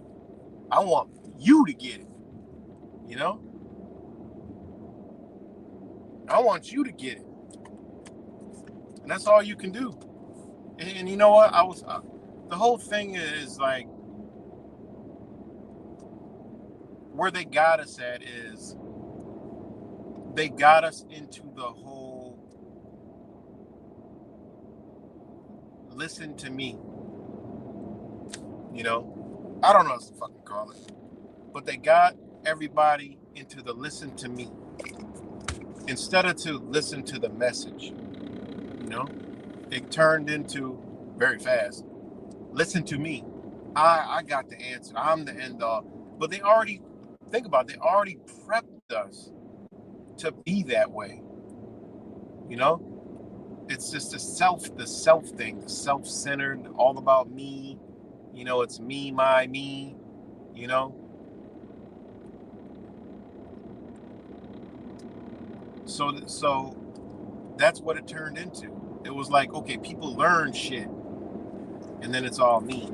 I want you to get it. I want you to get it. And that's all you can do. And you know what? The whole thing is like, where they got us at is they got us into the whole listen to me. I don't know what to fucking call it. But they got everybody into the listen to me instead of to listen to the message. It turned into very fast. Listen to me. I got the answer. I'm the end all. But they already, think about it, they already prepped us to be that way. It's just the self thing, the self-centered, all about me. It's me, me. So that's what it turned into. It was like, okay, people learn shit, and then it's all me.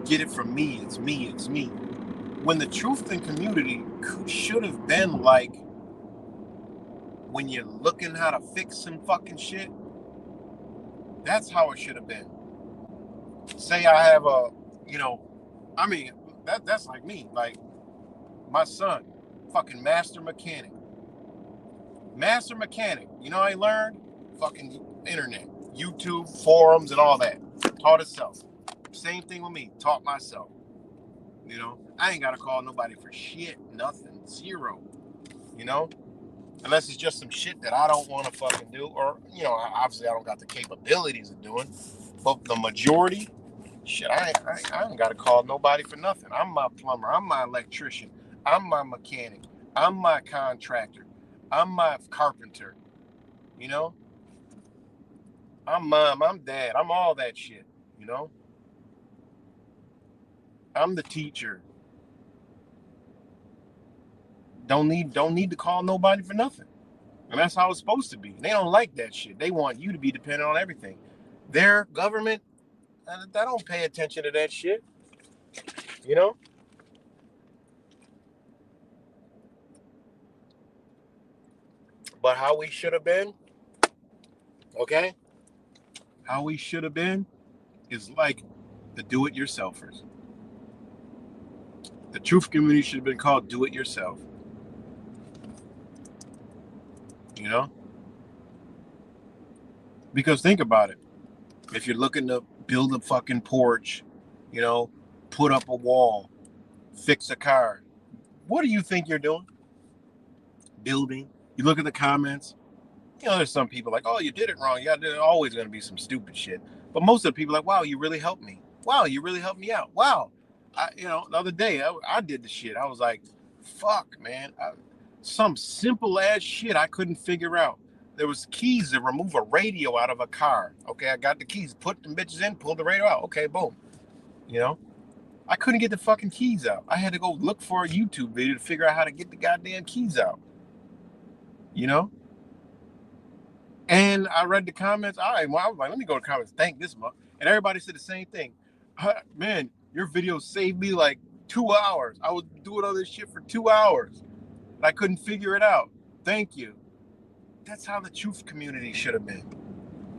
Get it from me. It's me. It's me. When the truth and community should have been like, when you're looking how to fix some fucking shit, that's how it should have been. Say I have that's like me. Like, my son, fucking master mechanic. Master mechanic. I learned? Fucking internet, YouTube, forums, and all that. Taught itself. Same thing with me. Taught myself. I ain't got to call nobody for shit. Nothing. Zero. Unless it's just some shit that I don't want to fucking do. Or, obviously I don't got the capabilities of doing. But the majority, shit, I ain't got to call nobody for nothing. I'm my plumber. I'm my electrician. I'm my mechanic. I'm my contractor. I'm my carpenter. I'm mom. I'm dad. I'm all that shit. I'm the teacher. Don't need to call nobody for nothing. And that's how it's supposed to be. They don't like that shit. They want you to be dependent on everything. Their government, they don't pay attention to that shit. But how we should have been, okay? How we should have been is like the do-it-yourselfers. The truth community should have been called do-it-yourself. Because think about it. If you're looking to build a fucking porch, put up a wall, fix a car, what do you think you're doing? Building. You look at the comments. There's some people like, oh, you did it wrong. Yeah, there's always going to be some stupid shit. But most of the people are like, wow, you really helped me. Wow, you really helped me out. Wow. The other day, I did the shit. I was like, fuck, man. Some simple ass shit I couldn't figure out. There was keys to remove a radio out of a car. Okay, I got the keys, put them bitches in, pulled the radio out. Okay, boom. I couldn't get the fucking keys out. I had to go look for a YouTube video to figure out how to get the goddamn keys out. And I read the comments. All right, well, I was like, let me go to comments. Thank this month. And everybody said the same thing. Man, your video saved me like 2 hours. I was doing all this shit for 2 hours. And I couldn't figure it out. Thank you. That's how the truth community should have been.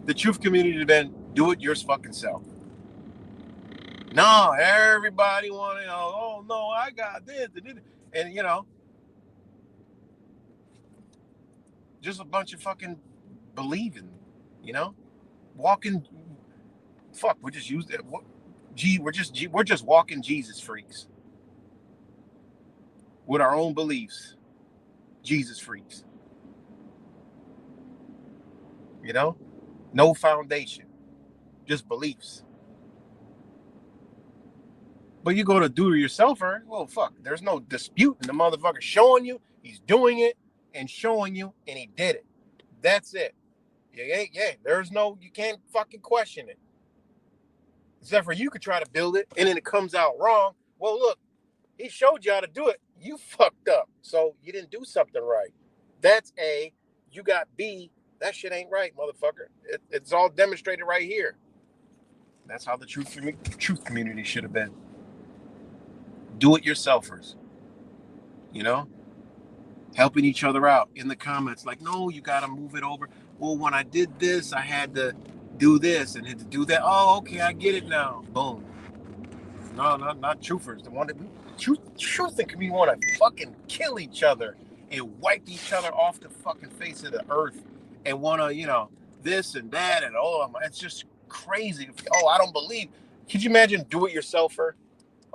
The truth community should have been, do it your fucking self. No, everybody wanted, oh no, I got this. And, just a bunch of fucking believing, walking. Fuck, we just used that. We're just walking Jesus freaks with our own beliefs. Jesus freaks. No foundation, just beliefs. But you go to do it yourselfer, well, fuck, there's no dispute in the motherfucker showing you, he's doing it and showing you, and he did it. That's it. Yeah, there's no, you can't fucking question it. Except for you could try to build it, and then it comes out wrong. Well, look, he showed you how to do it. You fucked up. So you didn't do something right. That's A. You got B. That shit ain't right, motherfucker. It's all demonstrated right here. That's how the truth community should have been. Do it yourselfers. You know? Helping each other out in the comments. Like, no, you got to move it over. Well, when I did this, I had to do this and had to do that. Oh, okay, I get it now. Boom. No, not truthers. The one that truth and we want to fucking kill each other and wipe each other off the fucking face of the earth and want to, this and that and it's just crazy. Oh, I don't believe. Could you imagine do-it-yourselfer?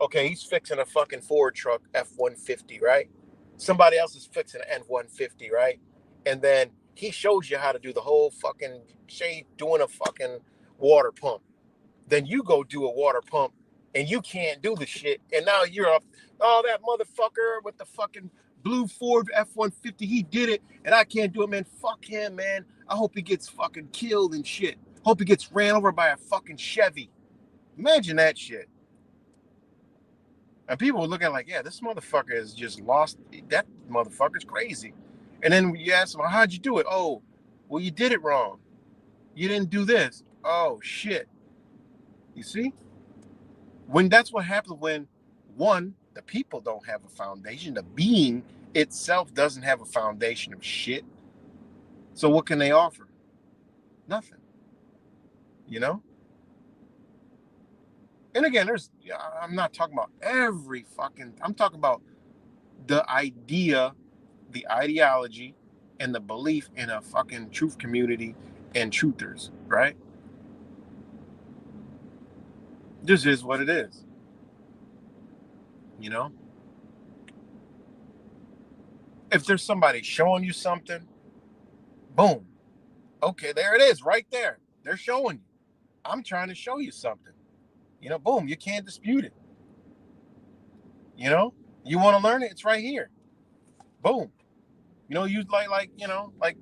Okay, he's fixing a fucking Ford truck F-150, right? Somebody else is fixing an F-150, right? And then he shows you how to do the whole fucking shade doing a fucking water pump. Then you go do a water pump and you can't do the shit. And now you're up, oh, that motherfucker with the fucking blue Ford F-150, he did it and I can't do it, man. Fuck him, man. I hope he gets fucking killed and shit. Hope he gets ran over by a fucking Chevy. Imagine that shit. And people would look at it like, yeah, this motherfucker is just lost. That motherfucker's crazy. And then you ask him, how'd you do it? Oh, well, you did it wrong. You didn't do this. Oh, shit. You see? When that's what happens when, one, the people don't have a foundation. The being itself doesn't have a foundation of shit. So what can they offer? Nothing. You know? And again, I'm not talking about I'm talking about the idea, the ideology, and the belief in a fucking truth community and truthers, right? This is what it is. You know? If there's somebody showing you something, boom. Okay, there it is, right there. They're showing you. I'm trying to show you something. Boom, you can't dispute it. You want to learn it, it's right here. Boom. You like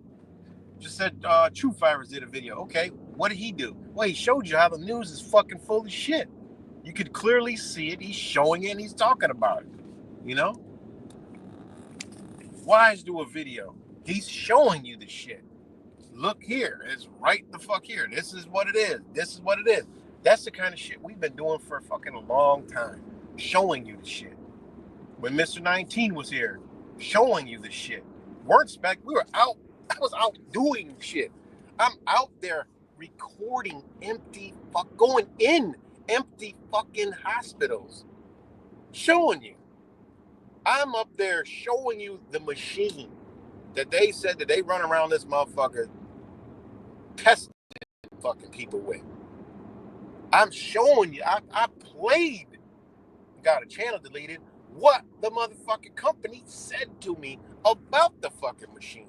just said Truth Virus did a video. Okay, what did he do? Well, he showed you how the news is fucking full of shit. You could clearly see it. He's showing it and he's talking about it. Wise do a video. He's showing you the shit. Look here. It's right the fuck here. This is what it is. This is what it is. That's the kind of shit we've been doing for fucking a long time. Showing you the shit. When Mr. 19 was here, showing you the shit. We were out. I was out doing shit. I'm out there recording going in empty fucking hospitals. Showing you. I'm up there showing you the machine that they said that they run around this motherfucker testing fucking people with. I'm showing you. I played, got a channel deleted, what the motherfucking company said to me about the fucking machine.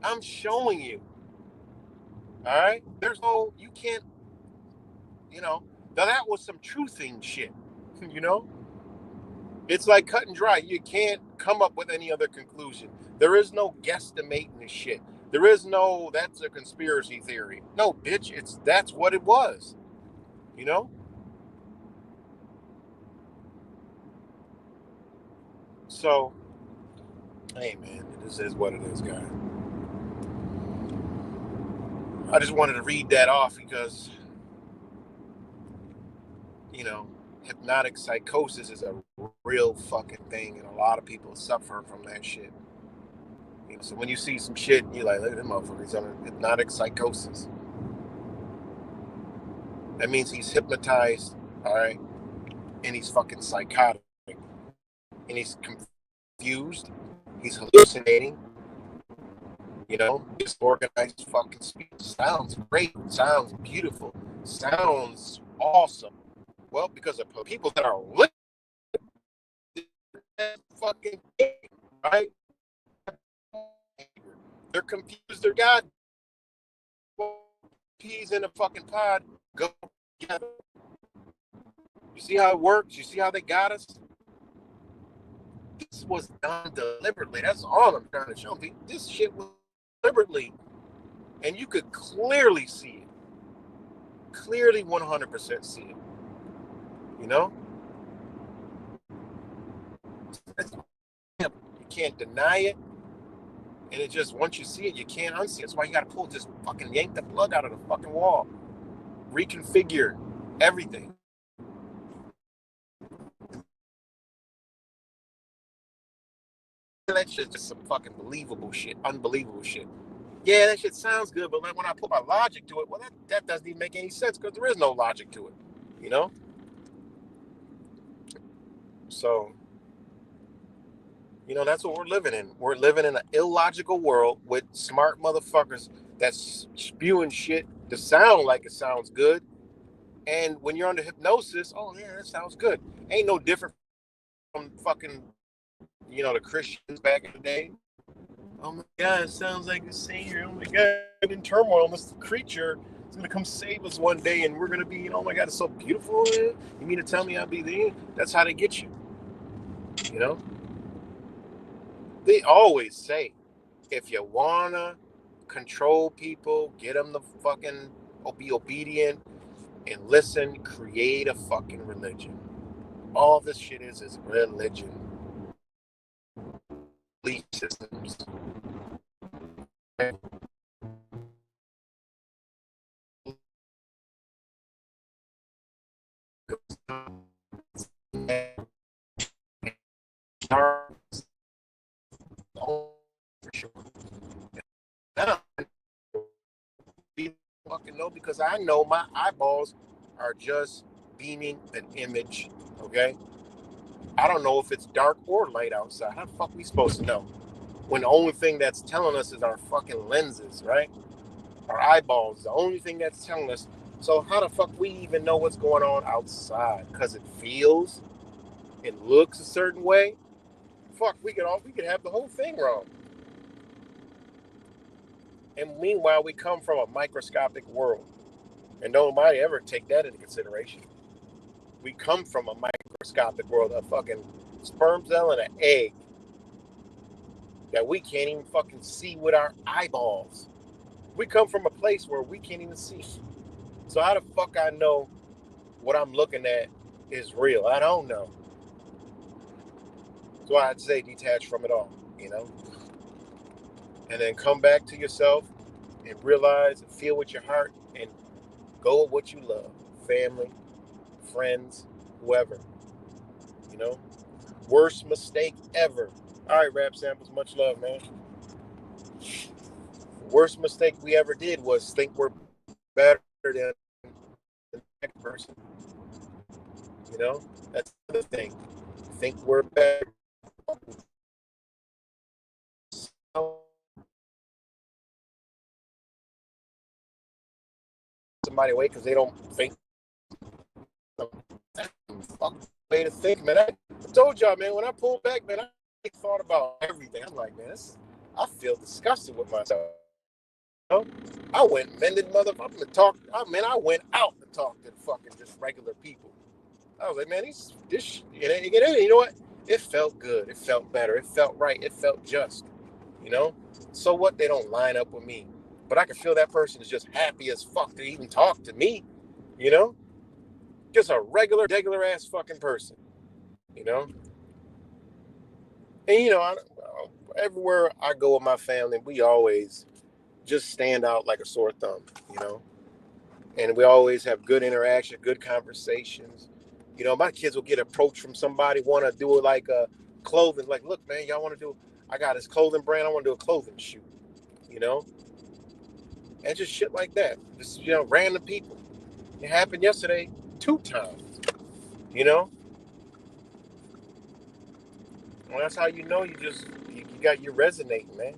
I'm showing you. All right? You can't, now that was some truthing shit, It's like cut and dry. You can't come up with any other conclusion. There is no guesstimating this shit. There is no, that's a conspiracy theory. No, bitch, that's what it was. So, hey man, this is what it is, guys. I just wanted to read that off because, hypnotic psychosis is a real fucking thing, and a lot of people suffer from that shit. So when you see some shit, you're like, look at that motherfucker, he's on a hypnotic psychosis. That means he's hypnotized, all right, and he's fucking psychotic, and he's confused, he's hallucinating, disorganized fucking speech. Sounds great, sounds beautiful, sounds awesome. Well, because of people that are fucking right? They're confused. They're God. Peas in a fucking pod go together. You see how it works? You see how they got us? This was done deliberately. That's all I'm trying to show people. This shit was deliberately. And you could clearly see it. Clearly 100% see it. You know? You can't deny it. And it just, once you see it, you can't unsee it. That's why you gotta pull, just fucking yank the plug out of the fucking wall. Reconfigure everything. That shit's just some fucking believable shit, unbelievable shit. Yeah, that shit sounds good, but like when I put my logic to it, well, that doesn't even make any sense because there is no logic to it, you know? So, you know, that's what we're living in. We're living in an illogical world with smart motherfuckers that's spewing shit to sound like it sounds good. And when you're under hypnosis, oh, yeah, that sounds good. Ain't no different from fucking, you know, the Christians back in the day. Oh my God, it sounds like the Savior. Oh my God, in turmoil, this creature is going to come save us one day and we're going to be, oh my God, it's so beautiful. You mean to tell me I'll be there? That's how they get you, you know? They always say, if you want to control people, get them to fucking be obedient and listen, create a fucking religion. All this shit is religion. Belief systems. Fucking know because I know my eyeballs are just beaming an image. Okay, I don't know if it's dark or light outside. How the fuck we supposed to know when the only thing that's telling us is our fucking lenses, right? Our eyeballs, the only thing that's telling us. So how the fuck we even know what's going on outside? Because it feels, it looks a certain way. Fuck, we could have the whole thing wrong. And meanwhile, we come from a microscopic world, and nobody ever take that into consideration. We come from a microscopic world, a fucking sperm cell and an egg that we can't even fucking see with our eyeballs. We come from a place where we can't even see. So how the fuck I know what I'm looking at is real? I don't know. So I'd say detach from it all, you know? And then come back to yourself and realize and feel with your heart and go with what you love. Family, friends, whoever. You know? Worst mistake ever. All right, Rap Samples, much love, man. Worst mistake we ever did was think we're better than the next person. You know? That's the thing. Think we're better. Somebody away because they don't think. Fuck way to think, man. I told y'all, man, when I pulled back, man, I thought about everything. I'm like, man, I feel disgusted with myself. You know? I went mended motherfucker to talk. I went out to talk to fucking just regular people. I was like, man, you know what? It felt good. It felt better. It felt right. It felt just. You know? So what? They don't line up with me. But I can feel that person is just happy as fuck to even talk to me. You know? Just a regular ass fucking person. You know? And, you know, everywhere I go with my family, we always just stand out like a sore thumb, you know? And we always have good interaction, good conversations. You know, my kids will get approached from somebody, want to do like a clothing, like, look, man, y'all want to do, I got this clothing brand, I want to do a clothing shoot, you know? And just shit like that. Just, you know, random people. It happened yesterday 2 times, you know? Well, that's how you know you resonating, man.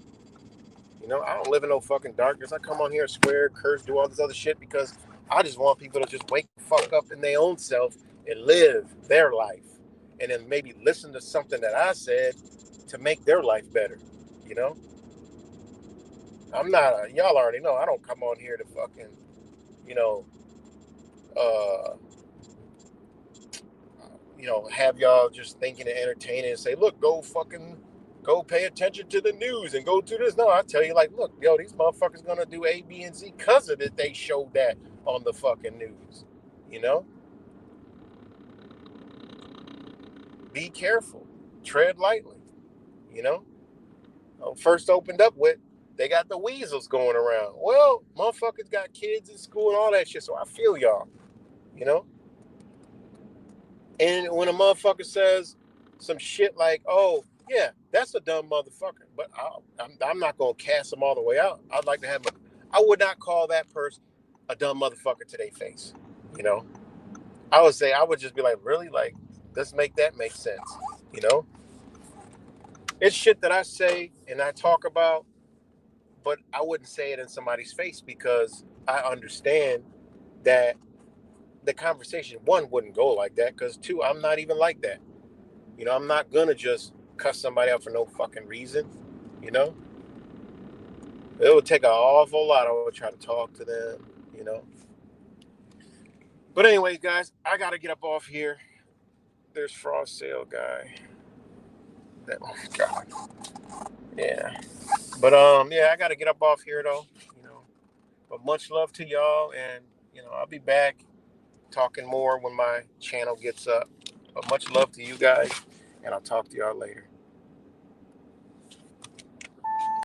You know, I don't live in no fucking darkness. I come on here, swear, curse, do all this other shit because I just want people to just wake the fuck up in their own self and live their life. And then maybe listen to something that I said to make their life better. You know? I'm not, y'all already know, I don't come on here to fucking, you know, have y'all just thinking and entertaining and say, look, go pay attention to the news and go to this. No, I tell you, like, look, yo, these motherfuckers gonna do A, B, and Z because of that they showed that on the fucking news. Be careful, tread lightly. First opened up with, they got the weasels going around. Well, motherfuckers got kids in school and all that shit, so I feel y'all. And when a motherfucker says some shit like, oh, yeah, that's a dumb motherfucker, but I'm not going to cast them all the way out. I'd like to have I would not call that person a dumb motherfucker to their face. I would just be like, really? Like, let's make that make sense. It's shit that I say and I talk about, but I wouldn't say it in somebody's face because I understand that the conversation, one, wouldn't go like that, because two, I'm not even like that. I'm not gonna just cuss somebody out for no fucking reason. It would take an awful lot. I would try to talk to them. But anyways, guys, I gotta get up off here. There's Frost Sale guy. Oh God. Yeah. But yeah, I gotta get up off here though. But much love to y'all, and I'll be back talking more when my channel gets up. But much love to you guys, and I'll talk to y'all later.